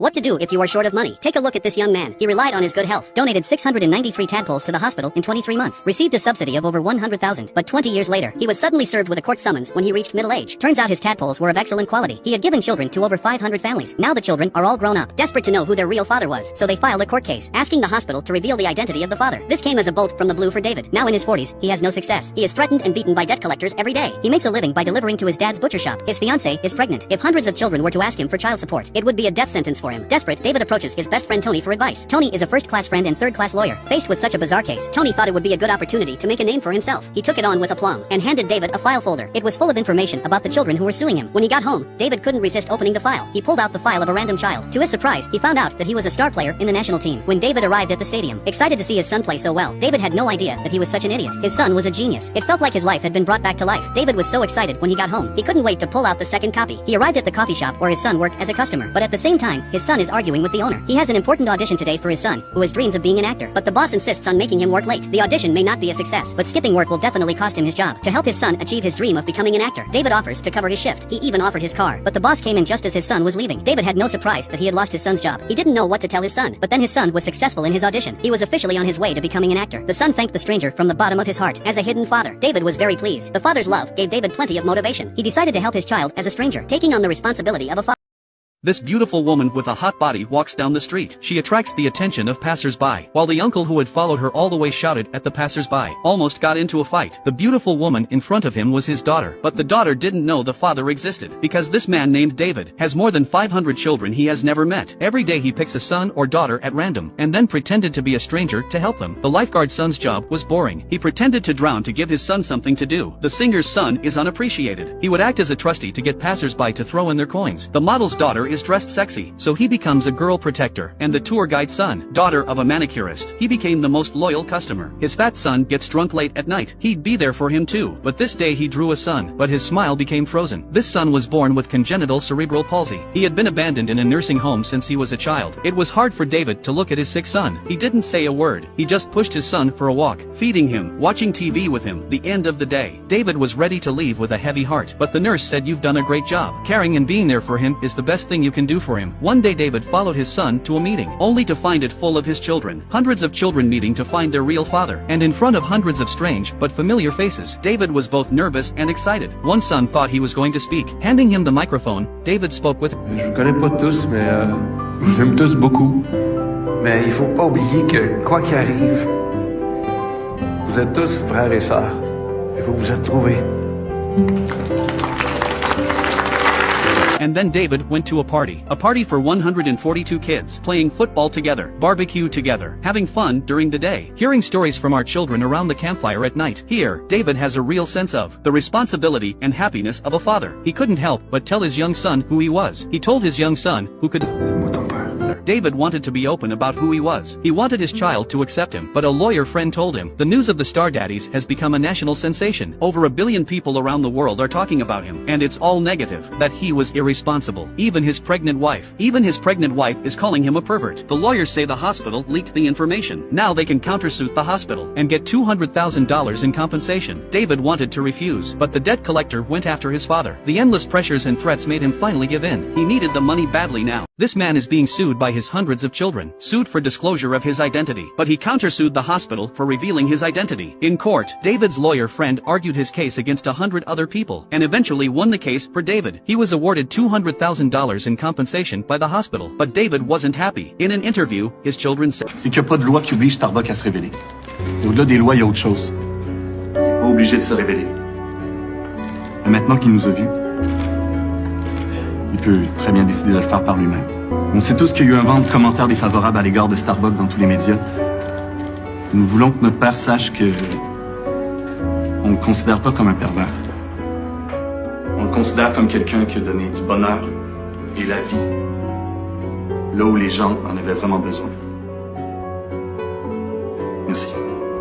What to do if you are short of money? Take a look at this young man. He relied on his good health, donated 693 tadpoles to the hospital in 23 months, received a subsidy of over 100,000. But 20 years later, he was suddenly served with a court summons when he reached middle age. Turns out his tadpoles were of excellent quality. He had given children to over 500 families. Now the children are all grown up, desperate to know who their real father was. So they filed a court case, asking the hospital to reveal the identity of the father. This came as a bolt from the blue for David. Now in his 40s, he has no success. He is threatened and beaten by debt collectors every day. He makes a living by delivering to his dad's butcher shop. His fiancée is pregnant. If hundreds of children were to ask him for child support, it would be a death sentence for him. Desperate, David approaches his best friend Tony for advice. Tony is a first-class friend and third-class lawyer. Faced with such a bizarre case, Tony thought it would be a good opportunity to make a name for himself. He took it on with aplomb and handed David a file folder. It was full of information about the children who were suing him. When he got home, David couldn't resist opening the file. He pulled out the file of a random child. To his surprise, he found out that he was a star player in the national team. When David arrived at the stadium, excited to see his son play so well, David had no idea that he was such an idiot. His son was a genius. It felt like his life had been brought back to life. David was so excited when he got home, he couldn't wait to pull out the second copy. He arrived at the coffee shop where his son worked as a customer, but at the same time, his son is arguing with the owner. He has an important audition today for his son, who has dreams of being an actor, but the boss insists on making him work late. The audition may not be a success, but skipping work will definitely cost him his job. To help his son achieve his dream of becoming an actor, David offers to cover his shift. He even offered his car, but the boss came in just as his son was leaving. David had no surprise that he had lost his son's job. He didn't know what to tell his son, but then his son was successful in his audition. He was officially on his way to becoming an actor. The son thanked the stranger from the bottom of his heart. As a hidden father, David was very pleased. The father's love gave David plenty of motivation. He decided to help his child as a stranger, taking on the responsibility of a father. This beautiful woman with a hot body walks down the street. She attracts the attention of passers-by, while the uncle who had followed her all the way shouted at the passers-by, almost got into a fight. The beautiful woman in front of him was his daughter, but the daughter didn't know the father existed, because this man named David has more than 500 children he has never met. Every day he picks a son or daughter at random, and then pretended to be a stranger to help them. The lifeguard's son's job was boring. He pretended to drown to give his son something to do. The singer's son is unappreciated. He would act as a trustee to get passers-by to throw in their coins. The model's daughter is dressed sexy, so he becomes a girl protector, and the tour guide's son, daughter of a manicurist, he became the most loyal customer. His fat son gets drunk late at night. He'd be there for him too, but this day he drew a son, but his smile became frozen. This son was born with congenital cerebral palsy. He had been abandoned in a nursing home since he was a child. It was hard for David to look at his sick son. He didn't say a word. He just pushed his son for a walk, feeding him, watching TV with him. The end of the day, David was ready to leave with a heavy heart, but the nurse said, "You've done a great job. Caring and being there for him is the best thing you can do for him." One day David followed his son to a meeting, only to find it full of his children. Hundreds of children meeting to find their real father, and in front of hundreds of strange but familiar faces. David was both nervous and excited. One son thought he was going to speak. Handing him the microphone, David spoke with, Je vous connais pas tous, mais je vous aime tous beaucoup. Mais il faut pas oublier que, quoi qu'il arrive, vous êtes tous frères et sœurs. Et vous vous êtes trouvés. And then David went to a party for 142 kids, playing football together, barbecue together, having fun during the day, hearing stories from our children around the campfire at night. Here, David has a real sense of the responsibility and happiness of a father. He couldn't help but tell his young son who he was. He told his young son, who could... David wanted to be open about who he was. He wanted his child to accept him, but a lawyer friend told him, the news of the Star Daddies has become a national sensation. Over 1 billion people around the world are talking about him, and it's all negative, that he was irresponsible. Even his pregnant wife is calling him a pervert. The lawyers say the hospital leaked the information. Now they can countersuit the hospital and get $200,000 in compensation. David wanted to refuse, but the debt collector went after his father. The endless pressures and threats made him finally give in. He needed the money badly now. This man is being sued by his hundreds of children, sued for disclosure of his identity, but he countersued the hospital for revealing his identity. In court, David's lawyer friend argued his case against 100 other people, and eventually won the case for David. He was awarded $200,000 in compensation by the hospital, but David wasn't happy. In an interview, his children said, C'est qu'il n'y a pas de loi qui oblige Starbucks à se révéler. Et au-delà des lois, il y a autre chose. Il n'est pas obligé de se révéler. Et maintenant qu'il nous a vus, il peut très bien décider de le faire par lui-même. On sait tous qu'il y a eu un vent de commentaires défavorables à l'égard de Starbucks dans tous les médias. Nous voulons que notre père sache que on ne le considère pas comme un pervers. On le considère comme quelqu'un qui a donné du bonheur et la vie là où les gens en avaient vraiment besoin. Merci.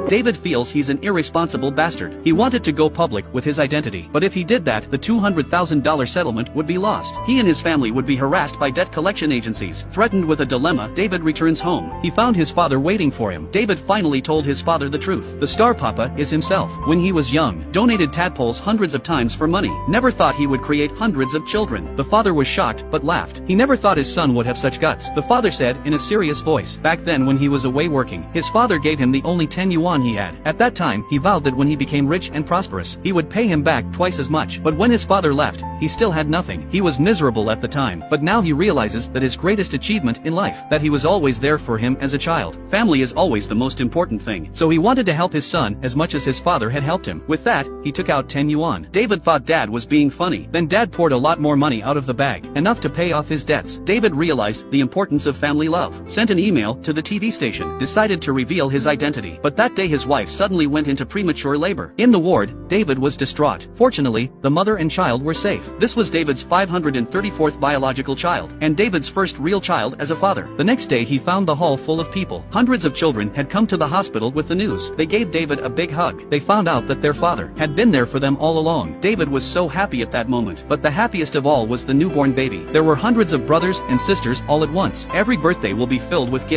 David feels he's an irresponsible bastard. He wanted to go public with his identity, but if he did that, the $200,000 settlement would be lost. He and his family would be harassed by debt collection agencies. Threatened with a dilemma, David returns home. He found his father waiting for him. David finally told his father the truth. The star papa is himself. When he was young, donated tadpoles hundreds of times for money. Never thought he would create hundreds of children. The father was shocked, but laughed. He never thought his son would have such guts. The father said in a serious voice. Back then when he was away working, his father gave him the only 10 yuan he had. At that time, he vowed that when he became rich and prosperous, he would pay him back twice as much. But when his father left, he still had nothing. He was miserable at the time, but now he realizes that his greatest achievement in life, that he was always there for him as a child. Family is always the most important thing. So he wanted to help his son as much as his father had helped him. With that, he took out 10 yuan. David thought Dad was being funny. Then Dad poured a lot more money out of the bag, enough to pay off his debts. David realized the importance of family love. Sent an email to the TV station. Decided to reveal his identity. But that day his wife suddenly went into premature labor. In the ward, David was distraught. Fortunately, the mother and child were safe. This was David's 534th biological child, and David's first real child as a father. The next day he found the hall full of people. Hundreds of children had come to the hospital with the news. They gave David a big hug. They found out that their father had been there for them all along. David was so happy at that moment, but the happiest of all was the newborn baby. There were hundreds of brothers and sisters all at once. Every birthday will be filled with gifts.